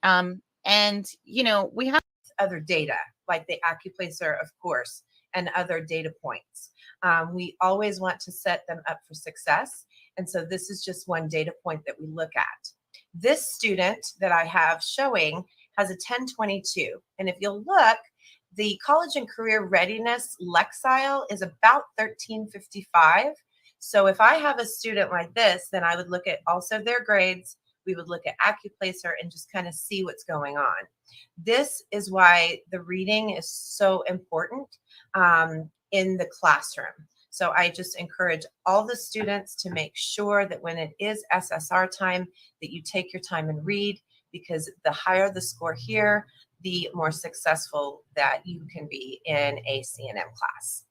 And, we have other data like the AccuPlacer, of course, and other data points. We always want to set them up for success. And so this is just one data point that we look at. This student that I have showing has a 1022. And if you'll look, the college and career readiness Lexile is about 1355. So if I have a student like this, then I would look at also their grades. We would look at AccuPlacer and just kind of see what's going on. This is why the reading is so important in the classroom. So I just encourage all the students to make sure that when it is SSR time, that you take your time and read, because the higher the score here, the more successful that you can be in a C&M class.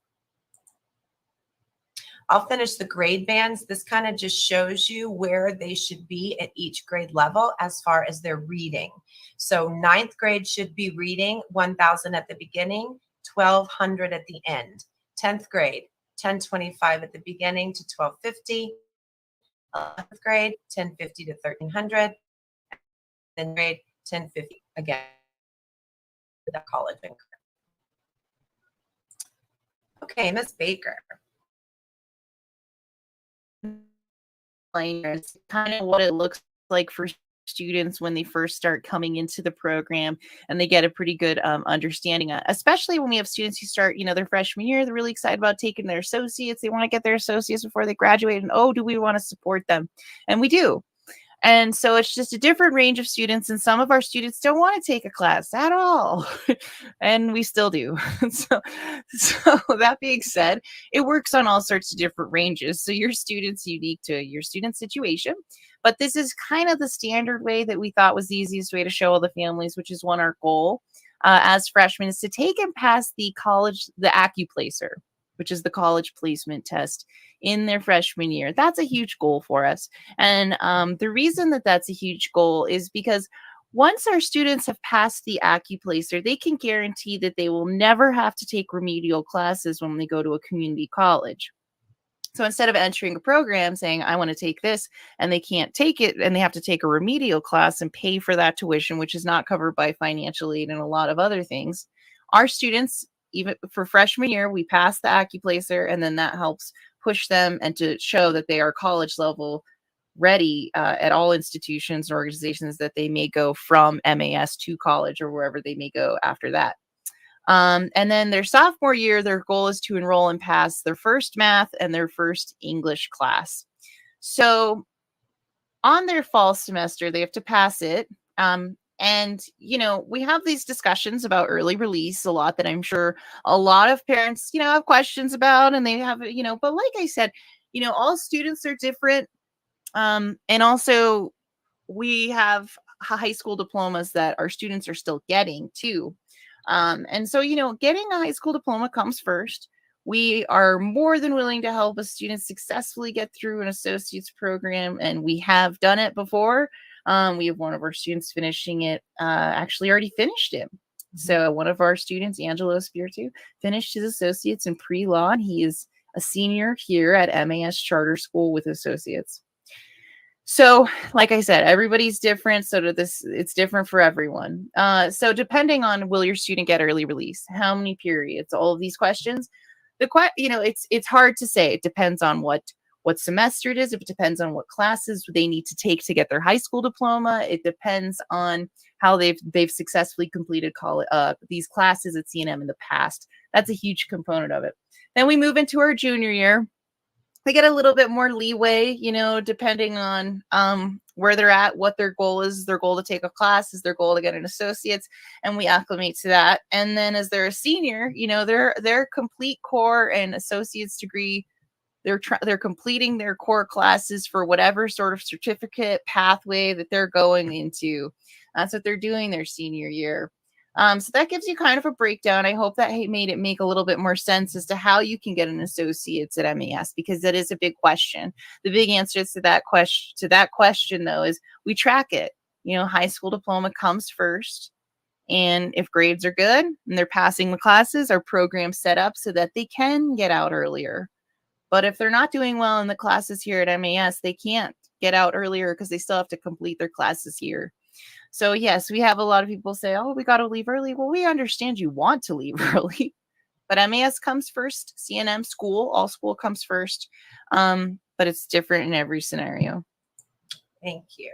I'll finish the grade bands. This kind of just shows you where they should be at each grade level as far as their reading. So 9th grade should be reading 1,000 at the beginning, 1,200 at the end. 10th grade, 1025 at the beginning to 1250. 11th grade, 1050 to 1300. Then grade, 1050 again. The college and career. Okay, Ms. Baker. It's kind of what it looks like for students when they first start coming into the program, and they get a pretty good understanding, especially when we have students who start, their freshman year. They're really excited about taking their associates. They want to get their associates before they graduate, and do we want to support them? And we do. And so it's just a different range of students, and some of our students don't want to take a class at all, and we still do. So that being said, it works on all sorts of different ranges. So your student's unique to your student situation, but this is kind of the standard way that we thought was the easiest way to show all the families, which is our goal as freshmen is to take and pass the AccuPlacer, which is the college placement test in their freshman year. That's a huge goal for us. And the reason that that's a huge goal is because once our students have passed the AccuPlacer, they can guarantee that they will never have to take remedial classes when they go to a community college. So instead of entering a program saying, I want to take this, and they can't take it, and they have to take a remedial class and pay for that tuition, which is not covered by financial aid and a lot of other things, our students, even for freshman year, we pass the AccuPlacer, and then that helps push them and to show that they are college level ready at all institutions and organizations that they may go from MAS to college or wherever they may go after that. And then their sophomore year, their goal is to enroll and pass their first math and their first English class. So on their fall semester, they have to pass it. And, we have these discussions about early release a lot that I'm sure a lot of parents, have questions about, and they have, but like I said, all students are different. And also we have high school diplomas that our students are still getting too. And so, getting a high school diploma comes first. We are more than willing to help a student successfully get through an associate's program, and we have done it before. We have one of our students finishing it, actually already finished it. So one of our students, Angelo Spiritu, finished his associates in pre-law, and he is a senior here at MAS Charter School with associates. So like I said, everybody's different. So it's different for everyone. So depending on, will your student get early release? How many periods? All of these questions. It's hard to say. It depends on what semester it is. If it depends on what classes they need to take to get their high school diploma. It depends on how they've successfully completed these classes at C&M in the past. That's a huge component of it. Then we move into our junior year. They get a little bit more leeway, depending on where they're at, what their goal is. Their goal to take a class is their goal to get an associate's, and we acclimate to that. And then as they're a senior, their complete core and associate's degree, they're completing their core classes for whatever sort of certificate pathway that they're going into. That's what they're doing their senior year. So that gives you kind of a breakdown. I hope that made it make a little bit more sense as to how you can get an associate's at MAS, because that is a big question. The big answer to that question though is we track it. High school diploma comes first. And if grades are good and they're passing the classes, our program's set up so that they can get out earlier. But if they're not doing well in the classes here at MAS, they can't get out earlier because they still have to complete their classes here. So yes, we have a lot of people say, oh, we got to leave early. Well, we understand you want to leave early, but MAS comes first, CNM school, all school comes first. But it's different in every scenario. Thank you.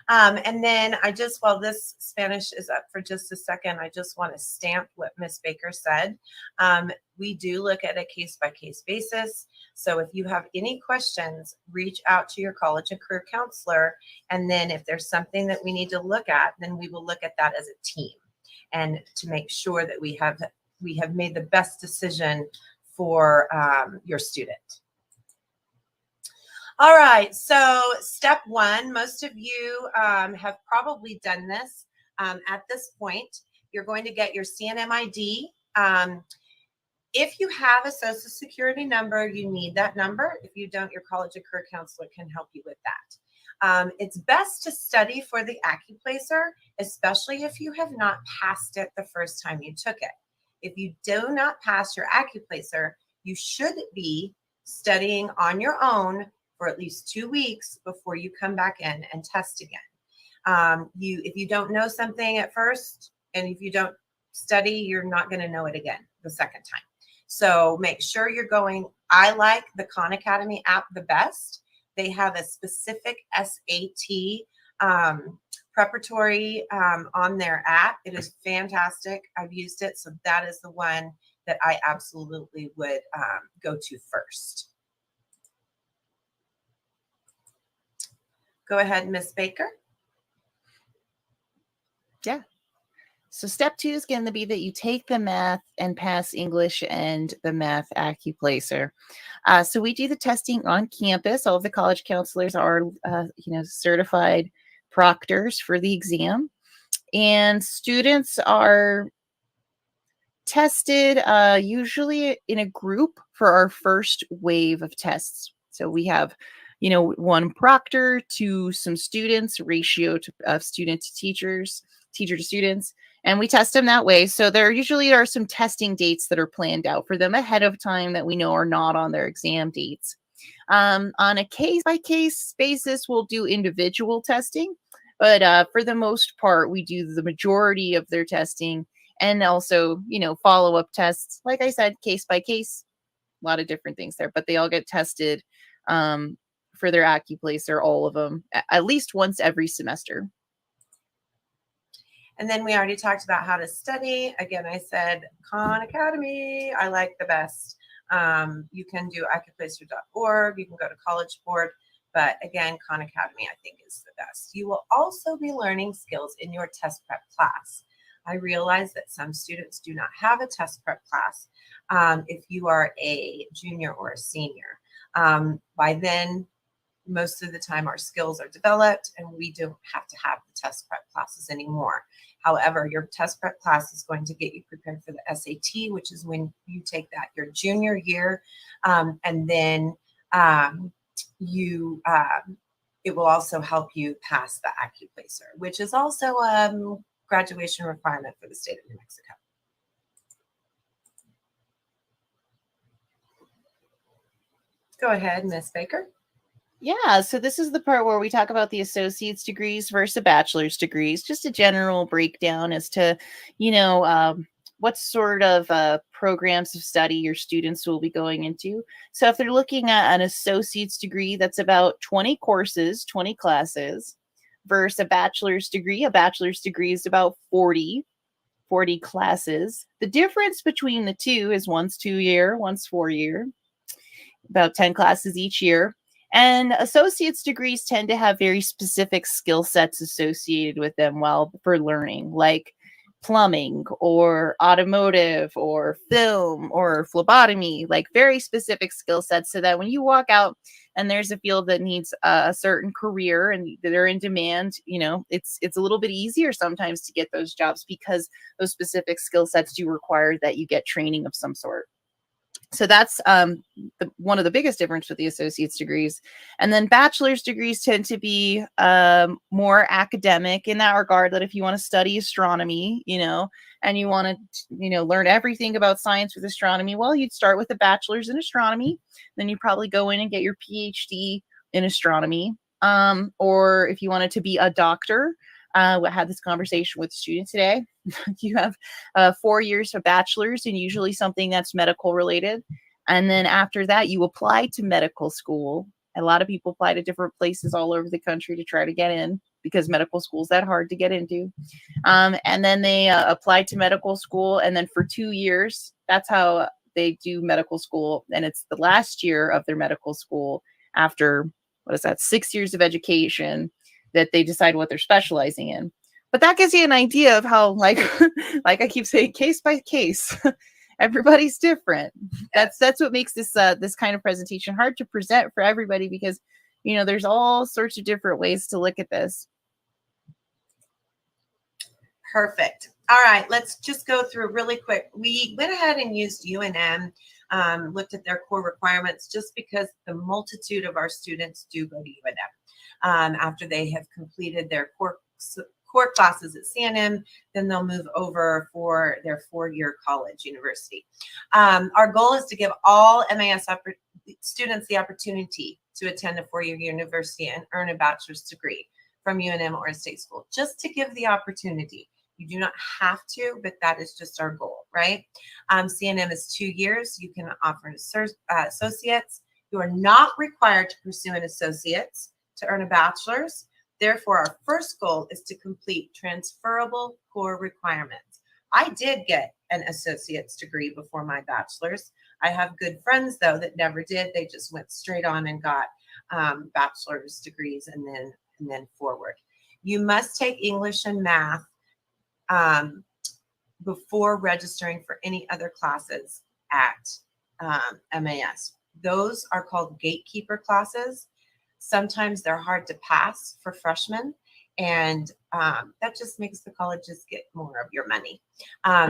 And then while this Spanish is up for just a second, I just want to stamp what Miss Baker said. We do look at a case-by-case basis. So if you have any questions, reach out to your college and career counselor. And then if there's something that we need to look at, then we will look at that as a team and to make sure that we have made the best decision for your student. All right, so step one, most of you have probably done this at this point. You're going to get your CNM ID. If you have a social security number, you need that number. If you don't, your college and career counselor can help you with that. It's best to study for the AccuPlacer, especially if you have not passed it the first time you took it. If you do not pass your AccuPlacer, you should be studying on your own for at least 2 weeks before you come back in and test again. If you don't know something at first, and if you don't study, you're not going to know it again the second time. So make sure you're going. I like the Khan Academy app the best. They have a specific SAT preparatory on their app. It is fantastic. I've used it, so that is the one that I absolutely would go to first. Go ahead, Miss Baker. Yeah. So step 2 is going to be that you take the math and pass English and the math AccuPlacer. So we do the testing on campus. All of the college counselors are, certified proctors for the exam, and students are tested usually in a group for our first wave of tests. So we have one proctor to some students, ratio of student to teachers, teacher to students, and we test them that way. So there usually are some testing dates that are planned out for them ahead of time that we know are not on their exam dates. On a case-by-case basis, we'll do individual testing, but for the most part, we do the majority of their testing, and also, follow-up tests. Like I said, case-by-case, a lot of different things there, but they all get tested for their AccuPlacer, all of them, at least once every semester. And then we already talked about how to study. Again, I said Khan Academy, I like the best. You can do AccuPlacer.org, you can go to College Board, but again, Khan Academy I think is the best. You will also be learning skills in your test prep class. I realize that some students do not have a test prep class if you are a junior or a senior. By then, most of the time our skills are developed and we don't have to have the test prep classes anymore. However, your test prep class is going to get you prepared for the SAT, which is when you take that your junior year. And then it will also help you pass the AccuPlacer, which is also a graduation requirement for the state of New Mexico. Go ahead, Miss Baker. Yeah, so this is the part where we talk about the associate's degrees versus bachelor's degrees, just a general breakdown as to, what sort of programs of study your students will be going into. So if they're looking at an associate's degree, that's about 20 courses, 20 classes, versus a bachelor's degree is about 40 classes. The difference between the two is one's 2-year, one's 4-year, about 10 classes each year. And associate's degrees tend to have very specific skill sets associated with them for learning, like plumbing or automotive or film or phlebotomy, like very specific skill sets, so that when you walk out and there's a field that needs a certain career and they're in demand, it's a little bit easier sometimes to get those jobs because those specific skill sets do require that you get training of some sort. So that's one of the biggest difference with the associate's degrees. And then bachelor's degrees tend to be more academic in that regard, that if you want to study astronomy, and you want to, learn everything about science with astronomy, well, you'd start with a bachelor's in astronomy. Then you probably go in and get your PhD in astronomy. Or if you wanted to be a doctor, I had this conversation with a student today. You have 4 years of bachelor's and usually something that's medical related. And then after that, you apply to medical school. A lot of people apply to different places all over the country to try to get in because medical school is that hard to get into. And then they apply to medical school. And then for 2 years, that's how they do medical school. And it's the last year of their medical school after, what is that, 6 years of education, that they decide what they're specializing in. But that gives you an idea of how, like, like I keep saying, case by case, everybody's different. That's what makes this kind of presentation hard to present for everybody, because there's all sorts of different ways to look at this. Perfect. All right, let's just go through really quick. We went ahead and used UNM, looked at their core requirements, just because the multitude of our students do go to UNM after they have completed their core classes at CNM. Then they'll move over for their 4-year college university. Our goal is to give all MAS students the opportunity to attend a 4-year university and earn a bachelor's degree from UNM or a state school, just to give the opportunity. You do not have to, but that is just our goal, right? CNM is 2 years. You can offer an associate's. You are not required to pursue an associate's to earn a bachelor's. Therefore, our first goal is to complete transferable core requirements. I did get an associate's degree before my bachelor's. I have good friends, though, that never did. They just went straight on and got bachelor's degrees and then forward. You must take English and math before registering for any other classes at MAS. Those are called gatekeeper classes. Sometimes they're hard to pass for freshmen, and that just makes the colleges get more of your money.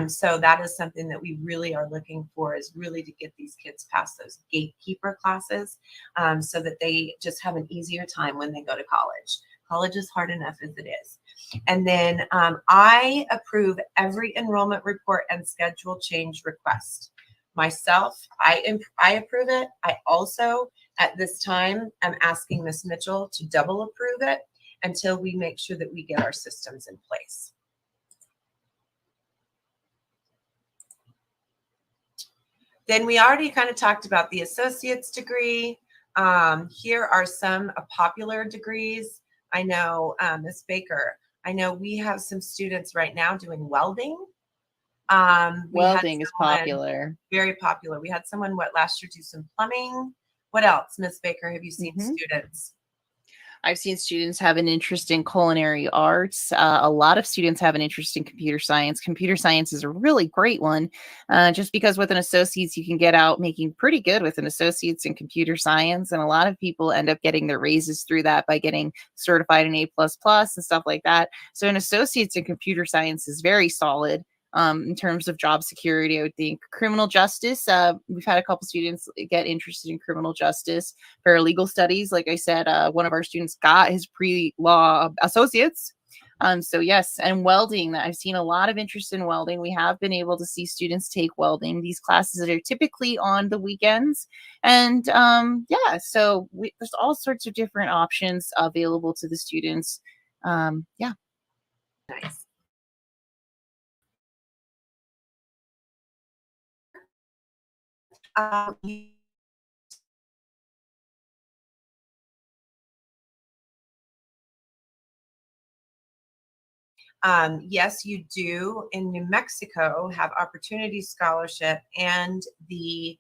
So that is something that we really are looking for, is really to get these kids past those gatekeeper classes so that they just have an easier time when they go to college. College is hard enough as it is. And then I approve every enrollment report and schedule change request. Myself, I approve it. I also, at this time, I'm asking Ms. Mitchell to double approve it until we make sure that we get our systems in place. Then we already kind of talked about the associate's degree. Here are some popular degrees. I know, Ms. Baker, I know we have some students right now doing welding. Welding is popular. Very popular. We had someone last year do some plumbing. What else, Ms. Baker, have you seen students? I've seen students have an interest in culinary arts. A lot of students have an interest in computer science. Computer science is a really great one, just because with an associate's, you can get out making pretty good with an associate's in computer science. And a lot of people end up getting their raises through that by getting certified in A++ and stuff like that. So an associate's in computer science is very solid. In terms of job security, I would think criminal justice. We've had a couple students get interested in criminal justice, paralegal studies. Like I said, one of our students got his pre-law associates. So yes, and welding. I've seen a lot of interest in welding. We have been able to see students take welding. These classes that are typically on the weekends, and yeah, so there's all sorts of different options available to the students. Yeah, nice. Yes, you do in New Mexico have Opportunity Scholarship and the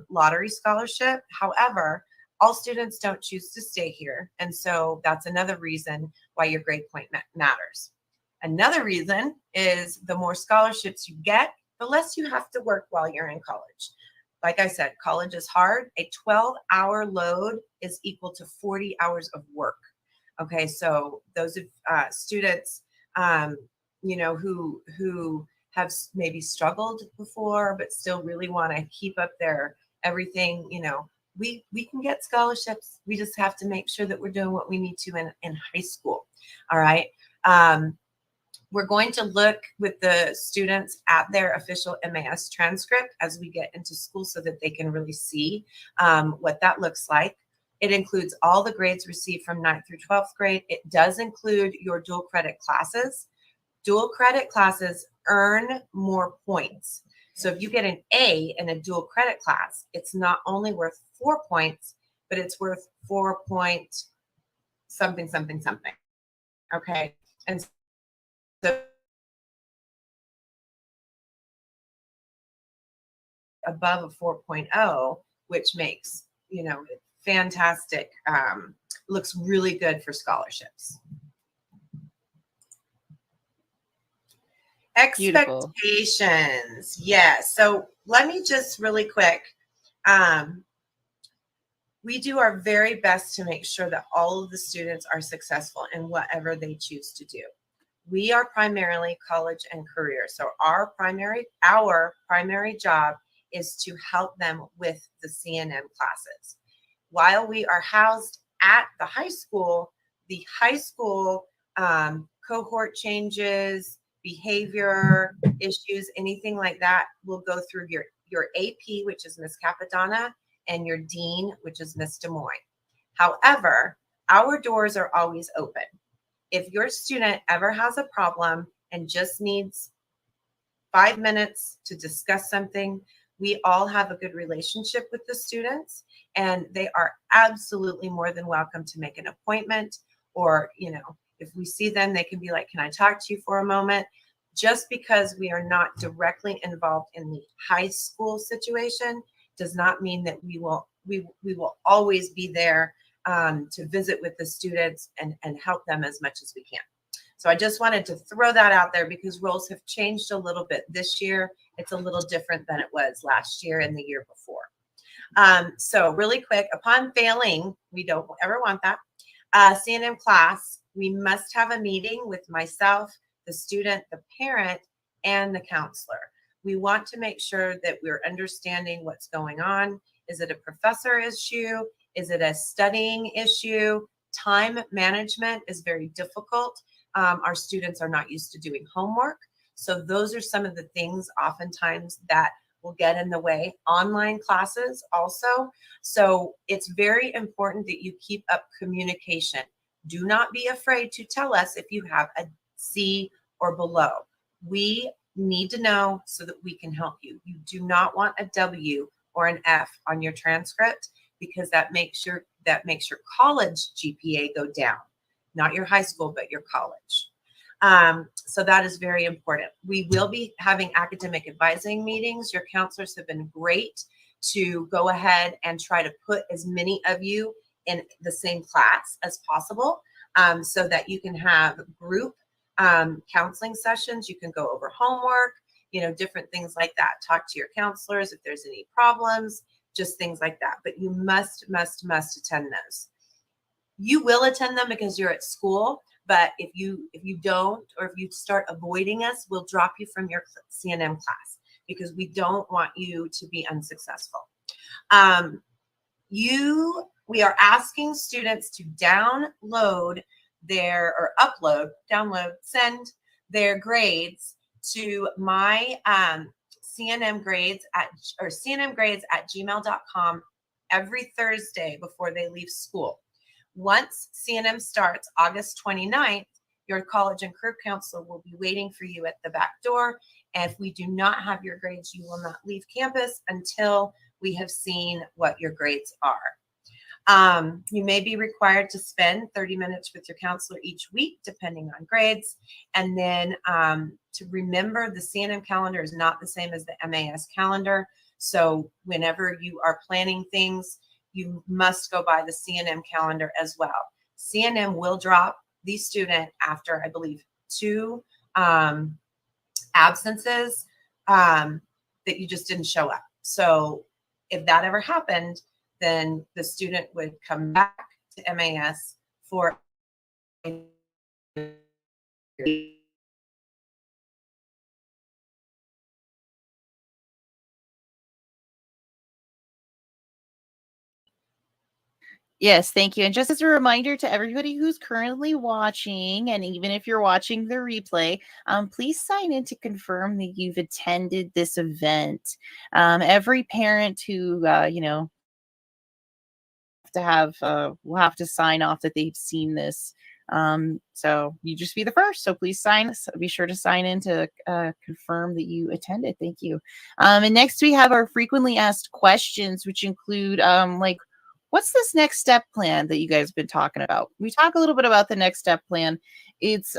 lottery scholarship. However, all students don't choose to stay here. And so that's another reason why your grade point matters. Another reason is the more scholarships you get, the less you have to work while you're in college. Like I said, college is hard. A 12-hour load is equal to 40 hours of work. Okay, so those students, you know, who have maybe struggled before, but still really want to keep up their everything, you know, we can get scholarships. We just have to make sure that we're doing what we need to in high school. All right. We're going to look with the students at their official MAS transcript as we get into school so that they can really see what that looks like. It includes all the grades received from 9th through 12th grade. It does include your dual credit classes. Dual credit classes earn more points. So if you get an A in a dual credit class, it's not only worth 4 points, but it's worth 4 point something, something, something. Okay. And so above a 4.0, which makes, fantastic, looks really good for scholarships. Beautiful. Expectations. Yes. So let me just really quick. We do our very best to make sure that all of the students are successful in whatever they choose to do. We are primarily college and career. So our primary job is to help them with the CNM classes. While we are housed at the high school cohort changes, behavior issues, anything like that will go through your AP, which is Miss Capadonna, and your dean, which is Miss Des Moines. However, our doors are always open. If your student ever has a problem and just needs 5 minutes to discuss something, we all have a good relationship with the students, and they are absolutely more than welcome to make an appointment, or, if we see them, they can be like, can I talk to you for a moment? Just because we are not directly involved in the high school situation does not mean that we will always be there to visit with the students and help them as much as we can. So I just wanted to throw that out there because roles have changed a little bit this year. It's a little different than it was last year and the year before. So really quick, upon failing, we don't ever want that, CNM class, we must have a meeting with myself, the student, the parent, and the counselor. We want to make sure that we're understanding what's going on. Is it a professor issue? Is it a studying issue? Time management is very difficult. Our students are not used to doing homework. So those are some of the things oftentimes that will get in the way. Online classes also. So it's very important that you keep up communication. Do not be afraid to tell us if you have a C or below. We need to know so that we can help you. You do not want a W or an F on your transcript because that makes your college GPA go down, not your high school, but your college. So that is very important. We will be having academic advising meetings. Your counselors have been great to go ahead and try to put as many of you in the same class as possible, so that you can have group counseling sessions. You can go over homework, different things like that. Talk to your counselors if there's any problems, just things like that. But you must attend those. You will attend them because you're at school, but if you don't, or if you start avoiding us, we'll drop you from your CNM class because we don't want you to be unsuccessful. We are asking students to download send their grades to my cnmgrades@gmail.com every Thursday before they leave school. Once CNM starts August 29th, your college and career counselor will be waiting for you at the back door. And if we do not have your grades, you will not leave campus until we have seen what your grades are. You may be required to spend 30 minutes with your counselor each week, depending on grades. And then to remember, the CNM calendar is not the same as the MAS calendar. So whenever you are planning things, you must go by the CNM calendar as well. CNM will drop the student after, I believe, 2 absences that you just didn't show up. So if that ever happened, then the student would come back to MAS for Yes, thank you. And just as a reminder to everybody who's currently watching, and even if you're watching the replay, please sign in to confirm that you've attended this event. Every parent who, we'll have to sign off that they've seen this. So you just be the first. So please be sure to sign in to confirm that you attended. Thank you. And next we have our frequently asked questions, which include like, what's this next step plan that you guys have been talking about? We talk a little bit about the next step plan. It's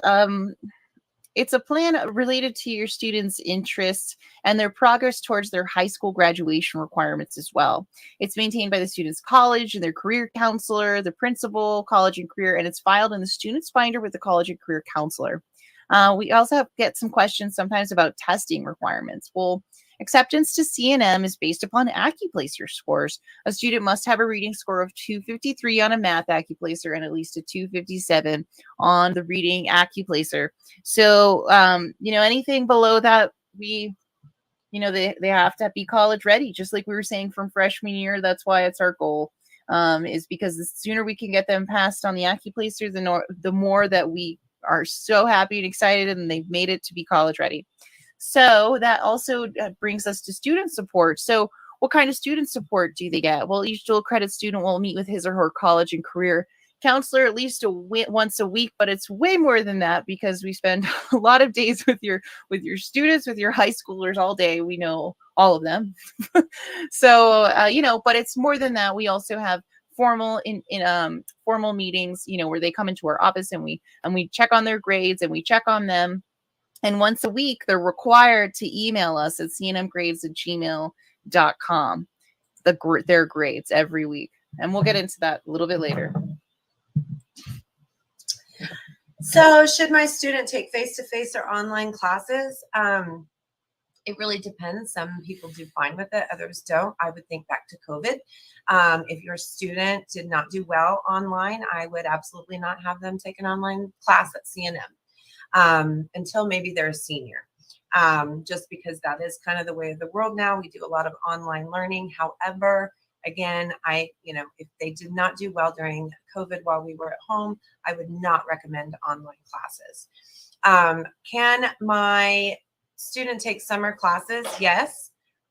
a plan related to your students' interests and their progress towards their high school graduation requirements as well. It's maintained by the student's college and their career counselor, the principal, college and career, and it's filed in the student's binder with the college and career counselor. We also get some questions sometimes about testing requirements. Well, acceptance to CNM is based upon AccuPlacer scores. A student must have a reading score of 253 on a math AccuPlacer and at least a 257 on the reading AccuPlacer. So, anything below that, they have to be college ready, just like we were saying from freshman year. That's why it's our goal, is because the sooner we can get them passed on the AccuPlacer, the more that we are so happy and excited and they've made it to be college ready. So that also brings us to student support. So what kind of student support do they get? Well, each dual credit student will meet with his or her college and career counselor at least once a week, but it's way more than that because we spend a lot of days with your students, with your high schoolers all day. We know all of them. So, but it's more than that. We also have formal formal meetings, where they come into our office and we check on their grades and we check on them. And once a week, they're required to email us at cnmgrades@gmail.com, their grades every week. And we'll get into that a little bit later. So should my student take face-to-face or online classes? It really depends. Some people do fine with it, others don't. I would think back to COVID. If your student did not do well online, I would absolutely not have them take an online class at CNM until maybe they're a senior, just because that is kind of the way of the world now. We do a lot of online learning. However, again, if they did not do well during COVID while we were at home, I would not recommend online classes. Can my student take summer classes? Yes,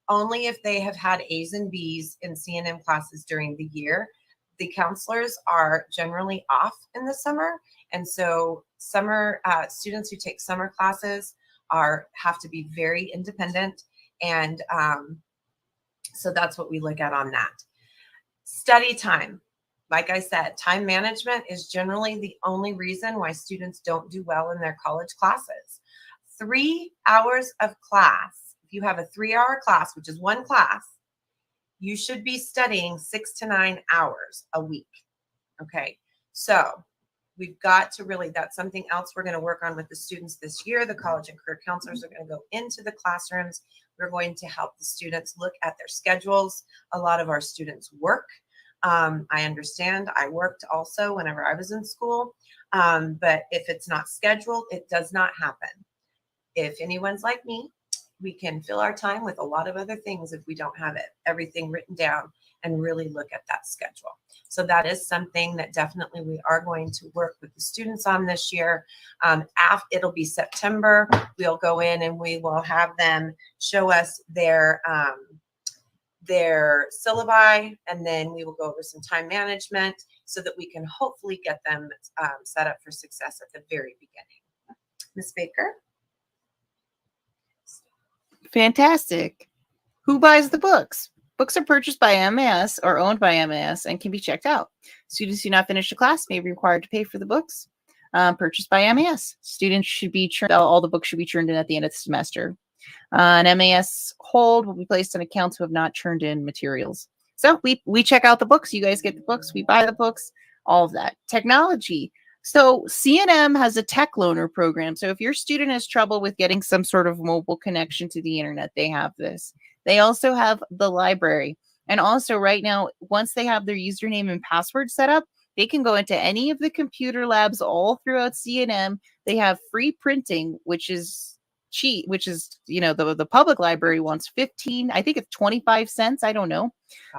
only if they have had A's and B's in CNM classes during the year. The counselors are generally off in the summer, and so summer students who take summer classes have to be very independent, and so that's what we look at on that. Study time. Like I said, time management is generally the only reason why students don't do well in their college classes. 3 hours of class. If you have a 3-hour class, which is one class, you should be studying 6 to 9 hours a week. Okay, so we've got to really, that's something else we're going to work on with the students this year. The college and career counselors are going to go into the classrooms. We're going to help the students look at their schedules. A lot of our students work. I understand. I worked also whenever I was in school, but if it's not scheduled, it does not happen. If anyone's like me, we can fill our time with a lot of other things if we don't have everything written down and really look at that schedule. So that is something that definitely we are going to work with the students on this year. It'll be September. We'll go in and we will have them show us their syllabi, and then we will go over some time management so that we can hopefully get them set up for success at the very beginning. Ms. Baker? Fantastic. Who buys the books? Books are purchased by MAS or owned by MAS and can be checked out. Students who not finish a class may be required to pay for the books purchased by MAS. Students should be all the books should be turned in at the end of the semester. An MAS hold will be placed on accounts who have not turned in materials. So we check out the books. You guys get the books. We buy the books. All of that. Technology. So CNM has a tech loaner program. So if your student has trouble with getting some sort of mobile connection to the internet, they have this. They also have the library. And also right now, once they have their username and password set up, they can go into any of the computer labs all throughout CNM. They have free printing, which is cheap, which is, the public library wants 15, I think it's 25 cents. I don't know.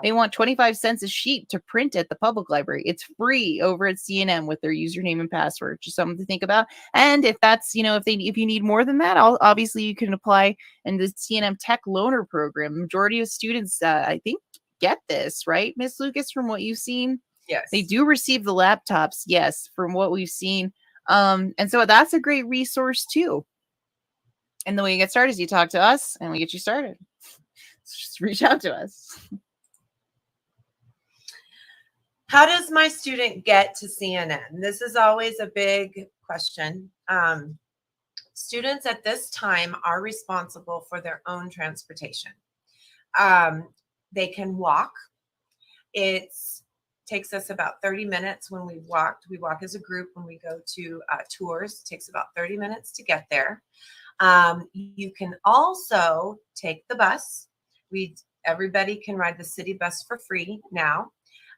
They want 25 cents a sheet to print at the public library. It's free over at CNM with their username and password. Just something to think about. And if that's, if you need more than that, obviously you can apply in the CNM Tech Loaner program. Majority of students, I think, get this, right, Miss Lucas, from what you've seen? Yes. They do receive the laptops, yes, from what we've seen. And so that's a great resource too. And the way you get started is you talk to us and we get you started. So just reach out to us. How does my student get to CNN? This is always a big question. Students at this time are responsible for their own transportation. They can walk. It takes us about 30 minutes when we've walked. We walk as a group when we go to tours. It takes about 30 minutes to get there. You can also take the bus. Everybody can ride the city bus for free now.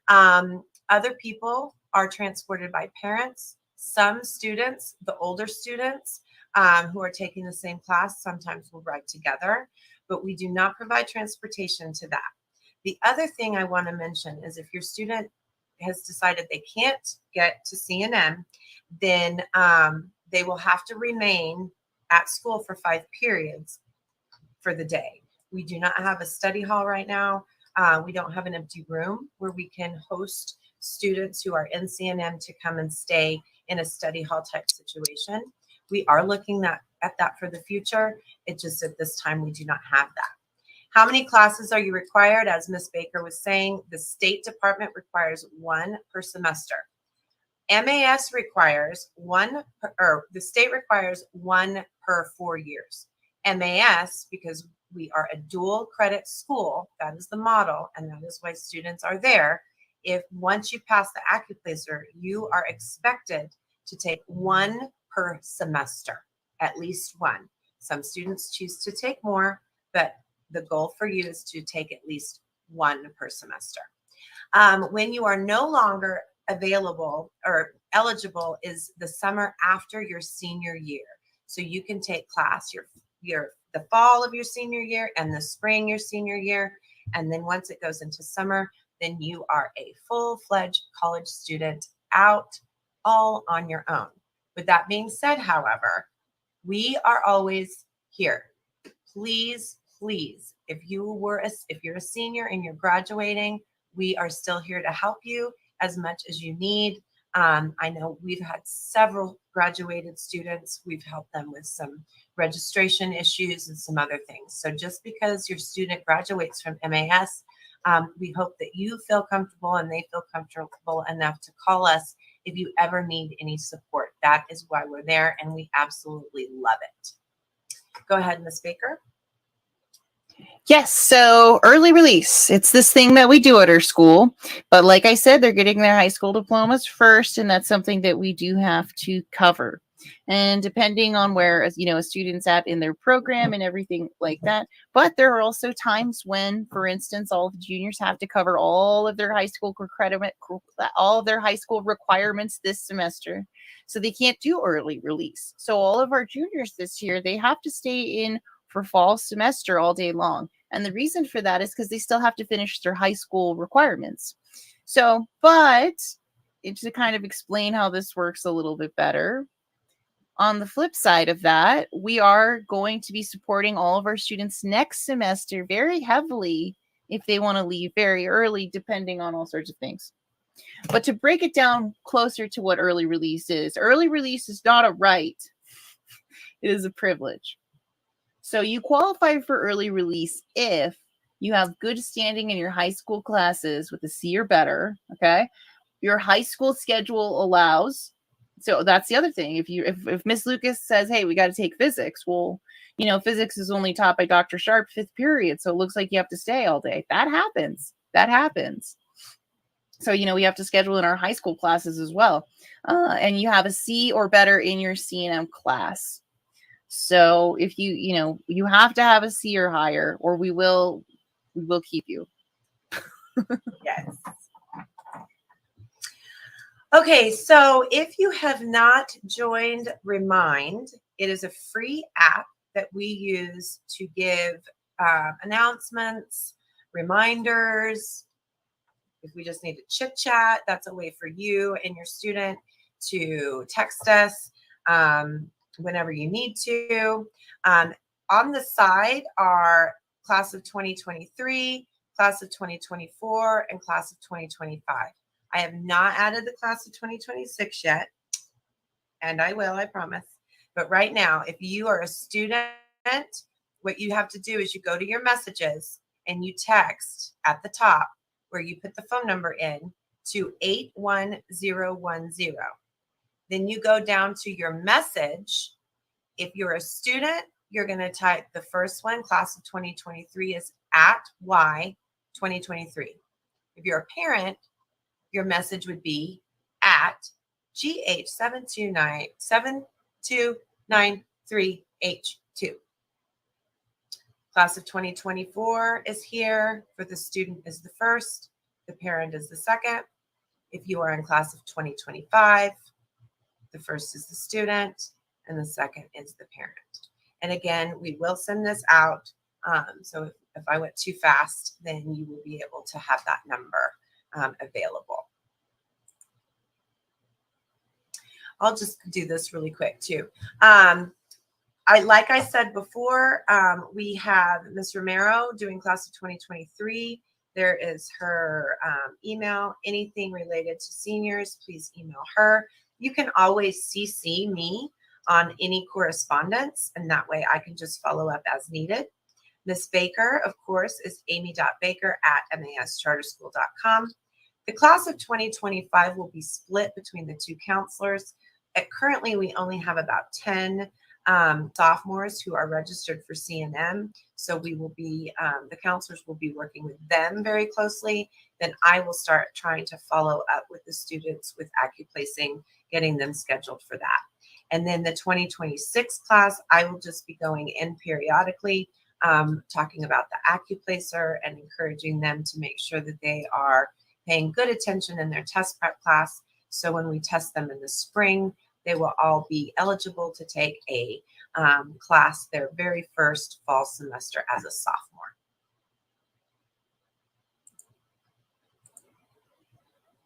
Other people are transported by parents. Some students, the older students who are taking the same class, sometimes will ride together, but we do not provide transportation to that. The other thing I want to mention is if your student has decided they can't get to CNN, then they will have to remain at school for 5 periods for the day. We do not have a study hall right now. We don't have an empty room where we can host students who are in CNN to come and stay in a study hall type situation. We are looking at that for the future. It just at this time we do not have that. How many classes are you required? As Ms. Baker was saying, the State Department requires 1 per semester. MAS requires 1, or the state requires 1 per 4 years. MAS, because we are a dual credit school, that is the model, and that is why students are there. If once you pass the Accuplacer, you are expected to take 1 per semester, at least 1. Some students choose to take more, but the goal for you is to take at least 1 per semester. When you are no longer available or eligible is the summer after your senior year. So you can take class the fall of your senior year and the spring your senior year. And then once it goes into summer, then you are a full-fledged college student out all on your own. With that being said, however, we are always here. Please, please, if you're a senior and you're graduating, we are still here to help you as much as you need. I know we've had several graduated students. We've helped them with some registration issues and some other things. So just because your student graduates from MAS, we hope that you feel comfortable and they feel comfortable enough to call us if you ever need any support. That is why we're there, and we absolutely love it. Go ahead, Ms. Baker. Yes, so early release. It's this thing that we do at our school. But like I said, they're getting their high school diplomas first, and that's something that we do have to cover. And depending on where, a student's at in their program and everything like that. But there are also times when, for instance, all the juniors have to cover all of their high school requirements this semester. So they can't do early release. So all of our juniors this year, they have to stay in for fall semester all day long. And the reason for that is because they still have to finish their high school requirements. So, but to kind of explain how this works a little bit better, on the flip side of that, we are going to be supporting all of our students next semester very heavily if they want to leave very early, depending on all sorts of things. But to break it down closer to what early release is not a right. It is a privilege. So you qualify for early release if you have good standing in your high school classes with a C or better, okay? Your high school schedule allows. So that's the other thing. If Miss Lucas says, hey, we got to take physics, well, physics is only taught by Dr. Sharp 5th period, so it looks like you have to stay all day. That happens. So, we have to schedule in our high school classes as well. And you have a C or better in your C&M class. So if you have to have a C or higher, or we will keep you. Yes. Okay, so if you have not joined Remind, it is a free app that we use to give announcements, reminders. If we just need to chit chat, that's a way for you and your student to text us whenever you need to. On the side are class of 2023, class of 2024, and class of 2025. I have not added the class of 2026 yet, and I will, I promise. But right now, if you are a student, what you have to do is you go to your messages and you text at the top where you put the phone number in to 81010. Then you go down to your message. If you're a student, you're going to type the first one, class of 2023 is at Y 2023. If you're a parent, your message would be at GH7293H2. Class of 2024 is here. For the student is the first, the parent is the second. If you are in class of 2025, the first is the student and the second is the parent. And again, we will send this out. So if I went too fast, then you will be able to have that number available. I'll just do this really quick too. Like I said before, we have Ms. Romero doing class of 2023. There is her email. Anything related to seniors, please email her. You can always CC me on any correspondence, and that way I can just follow up as needed. Ms. Baker, of course, is amy.baker@mascharterschool.com. The class of 2025 will be split between the two counselors. Currently, we only have about 10 sophomores who are registered for CNM. So we will be, the counselors will be working with them very closely. Then I will start trying to follow up with the students with AccuPlacing, getting them scheduled for that. And then the 2026 class, I will just be going in periodically, talking about the AccuPlacer and encouraging them to make sure that they are paying good attention in their test prep class. So when we test them in the spring, they will all be eligible to take a class their very first fall semester as a sophomore.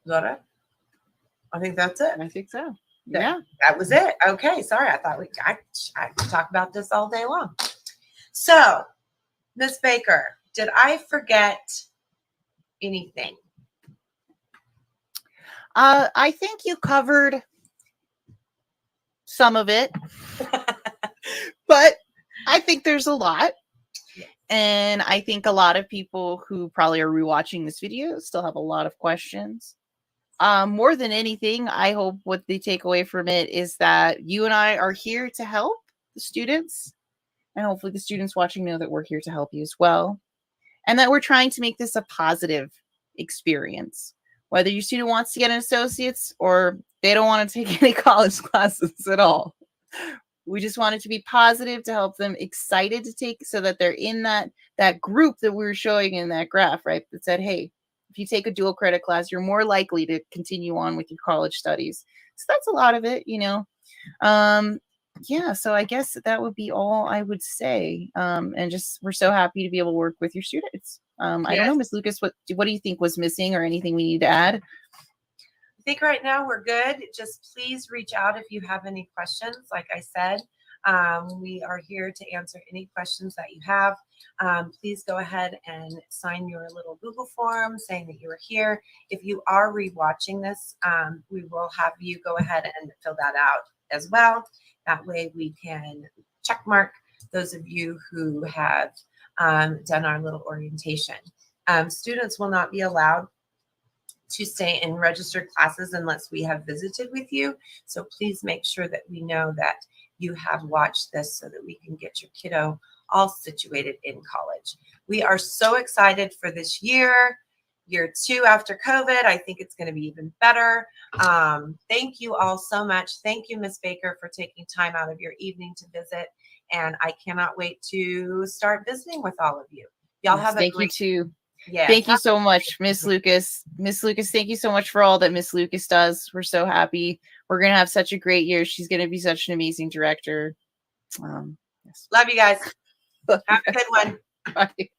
Laura? I think that's it. I think so. Yeah. That was it. Okay. Sorry. I thought I could talk about this all day long. So, Ms. Baker, did I forget anything? I think you covered some of it, but I think there's a lot. And I think a lot of people who probably are rewatching this video still have a lot of questions. More than anything, I hope what they take away from it is that you and I are here to help the students. And hopefully the students watching know that we're here to help you as well. And that we're trying to make this a positive experience. Whether your student wants to get an associate's or they don't want to take any college classes at all. We just want it to be positive to help them excited to take so that they're in that group that we were showing in that graph, right? That said, hey, if you take a dual credit class, you're more likely to continue on with your college studies. So that's a lot of it, you know. Yeah, so I guess that would be all I would say. And just we're so happy to be able to work with your students. I don't know, Ms. Lucas, what do you think was missing or anything we need to add? I think right now we're good. Just please reach out if you have any questions. Like I said, we are here to answer any questions that you have. Please go ahead and sign your little Google form saying that you are here. If you are rewatching this, we will have you go ahead and fill that out as well. That way we can check mark those of you who have done our little orientation. Students will not be allowed to stay in registered classes unless we have visited with you. So please make sure that we know that you have watched this so that we can get your kiddo all situated in college. We are so excited for this year 2 after COVID. I think it's going to be even better. Thank you all so much. Thank you, Ms. Baker, for taking time out of your evening to visit. And I cannot wait to start visiting with all of you. Y'all have a great. Thank you too. Yeah. Thank you so much, Miss Lucas. Miss Lucas, thank you so much for all that Miss Lucas does. We're so happy. We're going to have such a great year. She's going to be such an amazing director. Yes. Love you guys. Have a good one. Bye.